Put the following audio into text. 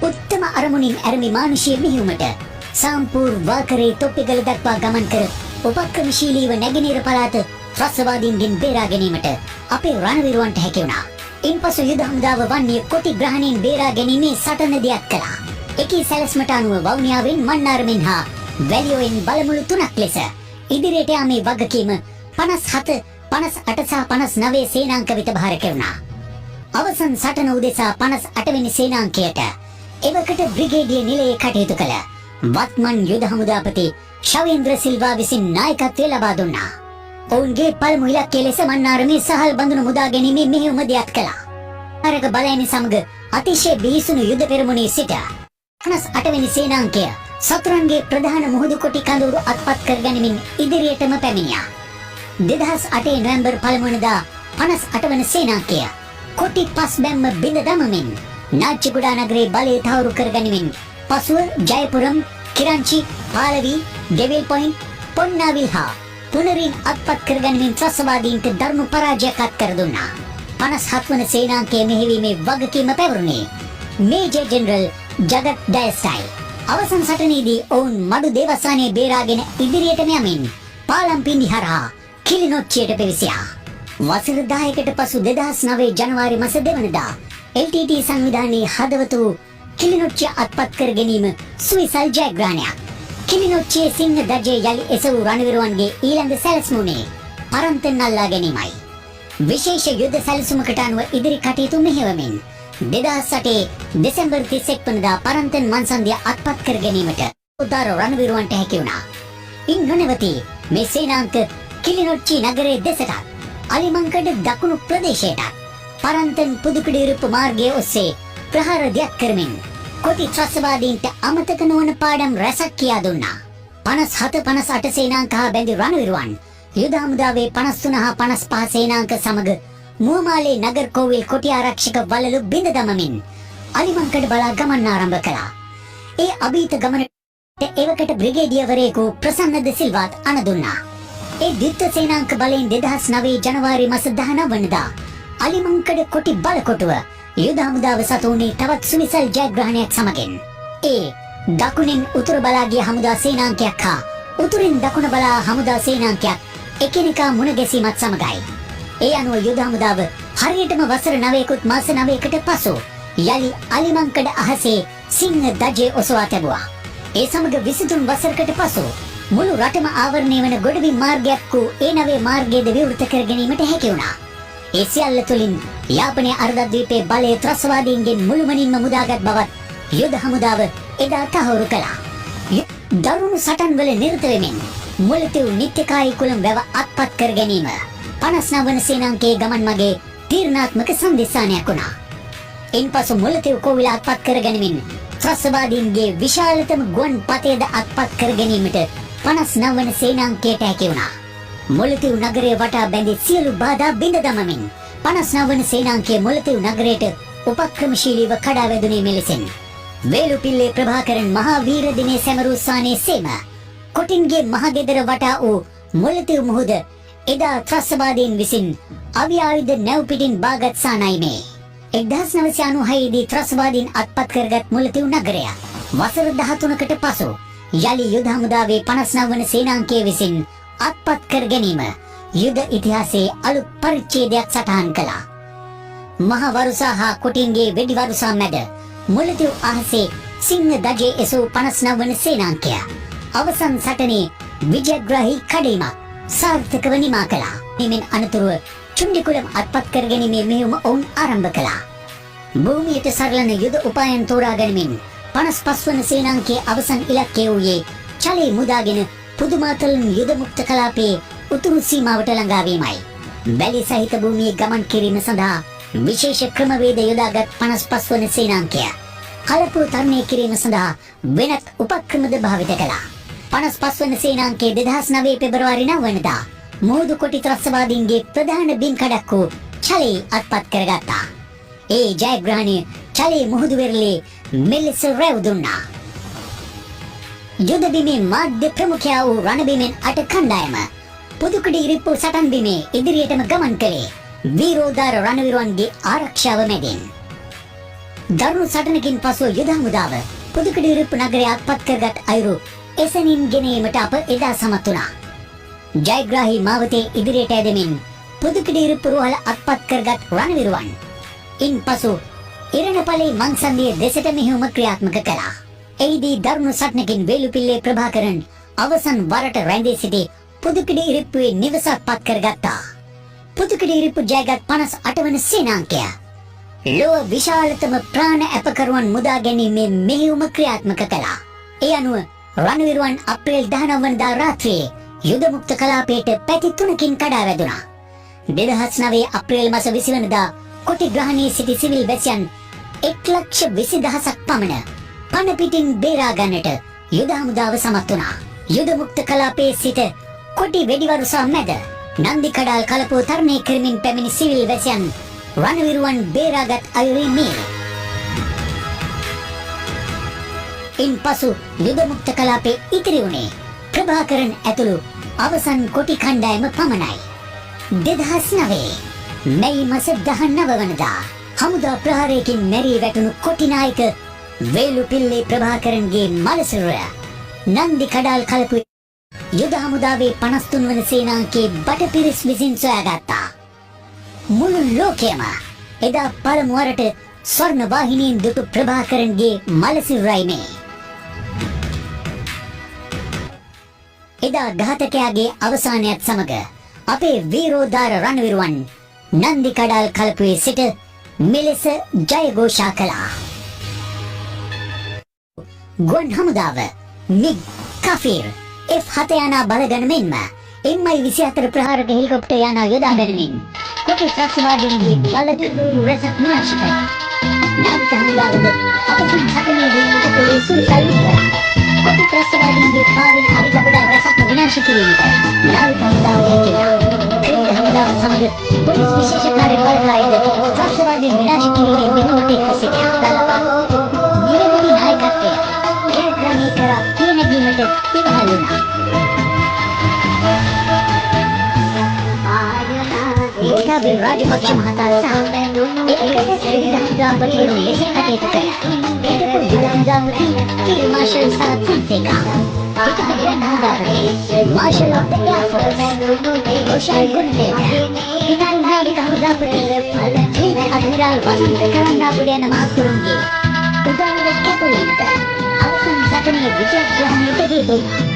උත්තම අරමුණින් ඇරමි මානුෂීය මෙහෙයුමට සම්පූර් වාකරේ තොප්පිගල දක්වා ගමන් කර උපක්‍රමශීලීව නැගෙනහිර පළාත ත්‍රස්තවාදීන්ගෙන් බේරා ගැනීමට අපේ රණවිරුවන්ට හැකි වුණා. ඉන්පසු යුද හමුදාව වන්නේ කොටි ග්‍රහණයෙන් බේරා ගැනීමේ සටන දියත් කළා. එකී සැලැස්මට අනුව වවුනියාවෙන් මන්නාරමෙන් හා වැලියෝවෙන් බලමුළු 3ක් ලෙස ඉදිරියට යාමේ වගකීම 57, 58 සහ 59 සේනාංක වෙත භාර කෙරුණා. අවසන් සටන උදෙසා 58 වෙනි සේනාංකයට එවකට බ්‍රිගේඩිය නිලයේ කටයුතු කළ වත්මන් යුද හමුදාපති ශවේන්ද්‍ර සිල්වා විසින් නායකත්වය ලබා දුන්නා. ඔවුන්ගේ පළමු ඉලක්කය ලෙස මන්නාරමේ සහල් බඳුන මුදා ගැනීමේ මෙහෙයුම දියත් කළා. අරක බලයනි සමග අතිශය බිහිසුණු යුද පෙරමුණේ සිට 58 වෙනි සේනාංකය සතුරන්ගේ ප්‍රධාන මුහුදු කොටි කඳවුරු අත්පත් කර ගැනීමෙන් ඉදිරියටම පැමිණියා. 2008 නොවැම්බර් 1 වෙනිදා 58 වන සේනාංකය කොටි පස් බැම්ම බිඳ දමමින් නාච්චිගුඩා නගරේ බලය තහවුරු කර ගැනීමෙන් පසුව ජයපුරම්, කිරංචි, පාලවි, ඩෙවිල් පොයින්ට්, පොන්නාවිල් හා පුනරින් අත්පත් කර ගැනීමෙන් ත්‍රස්තවාදීන්ට දරුණු පරාජයක් අත්කර දුන්නා. 57 වන සේනාංකය මෙහෙයවීමේ වගකීම පැවරුණේ මේජර් ජෙනරල් ජගත් ඩයස්ටයි. අවසන් සටනේදී ඔවුන් මඩු දේවස්ථානයේ බේරාගෙන ඉදිරියටම යමින් පාලම්පිණ්ඩි හරහා කිලිනොච්චියට පිවිසියා. වසර 10කට පසු 2009 ජනවාරි මාස 2 වෙනිදා LTT සංවිධානයේ හදවත වූ කිලිනොච්චිය අත්පත් කර ගැනීම සුවිසල් ජයග්‍රහණයක්. කිලිනොච්චියේ සිංහ දජය යලි එසවූ රණවිරුවන්ගේ ඊළඟ සැලැස්මුනේ පරන්තෙන් අල්ලා ගැනීමයි. විශේෂ යුද්ධ සැලසුමකට අනුව ඉදිරි කටයුතු මෙහෙයවමින් 2008 දෙසැම්බර් 31 වෙනිදා පරන්තෙන් මන්සන්දිය අත්පත් කර ගැනීමට උදාර රණවිරුවන්ට හැකි වුණා. ඉන් නොනවති මේ සේනාංක කිලිනොච්චි නගරයේ දෙසට අලිමංකඩ දකුණු ප්‍රදේශයට පරන්තෙන් පුදුකුඩිරුප්පු මාර්ගයේ ඔස්සේ ප්‍රහාර දියත් කරමින් කොටි ත්‍රස්තවාදීන්ට අමතක නොවන පාඩම් රැසක් කියා දුන්නා. 57, 58 සේනාංක හා බැඳි රණවිරුවන් යුද හමුදාවේ 53 හා 55 සේනාංක සමග මුවමාලේ නගර කෝවිල් කොටි ආරක්ෂක වළලු බිඳ දමමින් අලිමංකඩ බලා ගමන් ආරම්භ කළා. ඒ අභීත ගමනට එවකට බ්‍රිගේඩියවරයෙකු ප්‍රසන්න ද සිල්වාත් අණ දුන්නා. ඒ ද්විත්ව සේනාංක බලයෙන් 2009 ජනවාරි මාස 19 වෙනිදා අලිමංකඩ කොටි බලකොටුව යුද හමුදාව සතුනේ තවත් සුවිසල් ජයග්‍රහණයක් සමගින් ඒ දකුණින් උතුර බලා ගිය හමුදා සේනාංකයක් හා උතුරින් දකුණ බලා හමුදා සේනාංකයක් එකිනෙකා මුණ ගැසීමත් සමගයි. ඒ අනුව යුද හමුදාව හරියටම වසර 9කුත් මාස 9කට පසු යලි අලිමංකඩ අහසේ සිංහ දජය ඔසවා තැබුවා. ඒ සමග 23 වසරකට පසු මුළු රටම ආවරණය වන ගොඩබිම් මාර්ගයක් වූ ඒ නවේ මාර්ගයේද විවෘත කර ගැනීමට හැකි වුණා. ඒ සියල්ල තුළින් යාපනයේ අර්ධද්වීපයේ බලය ත්‍රස්තවාදීන්ගෙන් මුළුමනින්ම මුදාගත් බවත් යුද හමුදාව එදා තහවුරු කළා. දරුණු සටන්වල නිරත වෙමින් මුලතිව් නිත්‍යකායි කුලම් වැව අත්පත් කර ගැනීම 59 වන සේනාංකයේ ගමන් මගේ තීරණාත්මක සම්දිස්ථානයක් වුණා. ඉන්පසු මුලතිව් කෝවිල අත්පත් කර ගැනීමෙන් ත්‍රස්තවාදීන්ගේ විශාලතම ගුවන් පතයද අත්පත් කර ගැනීමට 59 වන සේනාංකයට හැකි වුණා. මුලතිව් නගරය වටා බැඳි සියලු බාධා බිඳ දමමින් 59 වන සේනාංකයේ මුලතිව් නගරයට උපක්‍රමශීලීව කඩා වැදුනේ මෙලෙසින් වේලුපිල්ලේ ප්‍රභාකරන් මහා වීර දිනේ සැමරූ ස්ථානයේ සේම කොටින්ගේ මහගෙදර වටා වූ මුලතිව් මුහුද එදා ත්‍රස්තවාදීන් විසින් අවි ආයුධ නැව් පිටින් බාගත් සානයි මේ. 1996 දී ත්‍රස්තවාදීන් අත්පත් කරගත් මුලතිව් නගරය වසර 13කට පසු යලි යුද හමුදාවේ 59 වන සේනාංකයේ විසින් අත්පත් කර ගැනීම යුද ඉතිහාසයේ අලුත් පරිච්ඡේදයක් සටහන් කළා. මහ වරුසා හා කොටින්ගේ වෙඩි වරුසා මැද මුලතිව් අහසේ සිංහ දජේ එසූ 59 වන සේනාංකය අවසන් සටනේ විජයග්‍රාහී කඩීමක් සාර්ථකව නිමා කළා. මෙමෙන් අනතුරුව චුණ්ඩිකුලම් අත්පත් කර ගැනීමේ මෙහෙයුම ඔවුන් ආරම්භ කළා. භූමියට සරලන යුද උපායන් තෝරා ගැනීමෙන් 55 වන සේනාංකයේ අවසන් ඉලක්කය වූයේ චලේ මුදාගෙන පුදුමාතලන් යුද මුක්ත කලාපයේ උතුරු සීමාවට ළඟා වීමයි. බැලි සහිත භූමියේ ගමන් කිරීම සඳහා විශේෂ ක්‍රමවේද යොදාගත් 55 වන සේනාංකය කලපුව තරණය කිරීම සඳහා වෙනත් උපක්‍රමද භාවිත කළා. 55 වන සේනාංකයේ 2009 පෙබරවාරි 9 වෙනිදා මුහුදු කොටි ත්‍රස්තවාදීන්ගේ ප්‍රධාන බිම් කඩක් වූ චලේ අත්පත් කරගත්තා. ඒ ජයග්‍රහණය චලේ මුහුදු වෙරළේ මෙලෙස රැව් දුන්නා. යුද බිමේ මාධ්‍ය ප්‍රමුඛයා වූ රණබිමෙන් 8 කණ්ඩායම පුදුකුඩි ඉරිප්පු සටන් බිමේ ඉදිරියටම ගමන් කළේ වීරෝදාර රණවිරුවන්ගේ ආරක්ෂාව මැදින්. දරුණු සටනකින් පසුව යුද හමුදාව පුදුකඩිරිප්පු නගරය අත්පත් කරගත් අයුරු එසැනින් ගෙනීමට අප එදා සමත් වුණා. ජයග්‍රාහී මාවතේ ඉදිරියට ඇදෙමින් පුදුකඩිරිප්පු රුහල අත්පත් කරගත් රණවිරුවන් ඉන්පසු ඉරණපලේ මංසන්දිය දෙසට මෙහෙයුම ක්‍රියාත්මක කළා. එහිදී දරුණු සටනකින් වේලුපිල්ලේ ප්‍රභාකරන් අවසන් වරට රැඳී සිටි පුදුකඩිරිප්පුවේ නිවස අත්පත් කරගත්තා. පුදුකඩිරිප්පු ජයගත් 58 වන සේනාංකය ලොව විශාලතම ප්‍රාණ අපකරුවන් මුදා ගැනීමේ මෙහෙයුම ක්‍රියාත්මක කළා. ඒ අනුව රණවිරුවන් අප්‍රේල් 19 වනදා රාත්‍රියේ යුද මුක්ත කලාපයට පැති 3කින් කඩා වැදුණා. 2009 අප්‍රේල් මාස 20 වනදා කොටි ග්‍රහණයේ සිටි සිවිල් වැසියන් 1,20,000ක් පමණ පණ පිටින් බේරා ගන්නට යුද හමුදාව සමත් වුණා. යුද මුක්ත කලාපයේ සිට කොටි වෙඩිවරුසා මැද නන්දි කඩාල් කලපුව තරණය කරමින් පැමිණි සිවිල් වැසියන් රණවිරුවන් බේරාගත් අයුරින් මේ. ඉන්පසු යුද මුක්ත කලාපයේ ඉතිරි වුණේ ප්‍රභාකරන් ඇතුළු අවසන් කොටි කණ්ඩායම පමණයි. 2009 මැයි මාස 19 වනදා හමුදා ප්‍රහාරයකින් මැරී වැටුණු කොටි නායක වේලුපිල්ලේ ප්‍රභාකරන්ගේ මලසිරුර නන්දි කඩාල් කලපුවේ යුද හමුදාවේ 53 වන සේනාංකයේ බටපිරිස් විසින් සොයාගත්තා. මුළු ලෝකයම එදා පළමු වරට ස්වර්ණ වාහිනියෙන් දුටු ප්‍රභාකරන්ගේ මලසිරුරයි මේ. එදා ඝාතකයාගේ අවසානයත් සමග අපේ වීරෝදාර රණවිරුවන් නන්දි කඩාල් කලපුවේ සිට මෙලෙස ජයഘോഷා කළා. ගුවන් හමුදාව මිග් කෆීර් F7 යානා බලගන මෙන්ම MI-24 ප්‍රහාරක හෙලිකොප්ටර් යානා යොදා ගැනීමෙන් කොටි ත්‍රස්තවාදීන්ගේ බලතුරු රැසක් විනාශ කළා. නාවික හමුදාවද අපසන් සටනේ වීමට සුළුසල්ලි කොටි ත්‍රස්තවාදීන්ගේ පාවෙන් අවිගබඩ රැසක් විනාශ කිරීමට නාවික හමුදාව හැකියි. හමුදාව සමග පොලිස් විශේෂ කාර්ය බලකායද ත්‍රස්තවාදීන් විනාශ කිරීමේ මෙහෙයුමට සිටියා. නිරවදි නායකත්වය ජයග්‍රහණය කර පියනැගීමට ඉවහල් වුණා. ඒකබේ රාජපක්ෂ මහතා සහ ඒකද ශ්‍රීලංකාපතිවරු ලෙස කටයුතු කළා. ඒකපු ජනතාවගේ ෆීල්ඩ් මාෂල් සහ ෆොන්සේකා ඒකද නහදාපති marshal of the air force ඔෂායි ගුණදේව ඉතාලි නාවික හමුදාපති අඩ්මිරාල් වසන්ත කරන්නාපුඩ යන මහතුරුන්ගේ උදාර කැපවීමට අවසන් සටනේ විජයග්‍රහණයට හේතු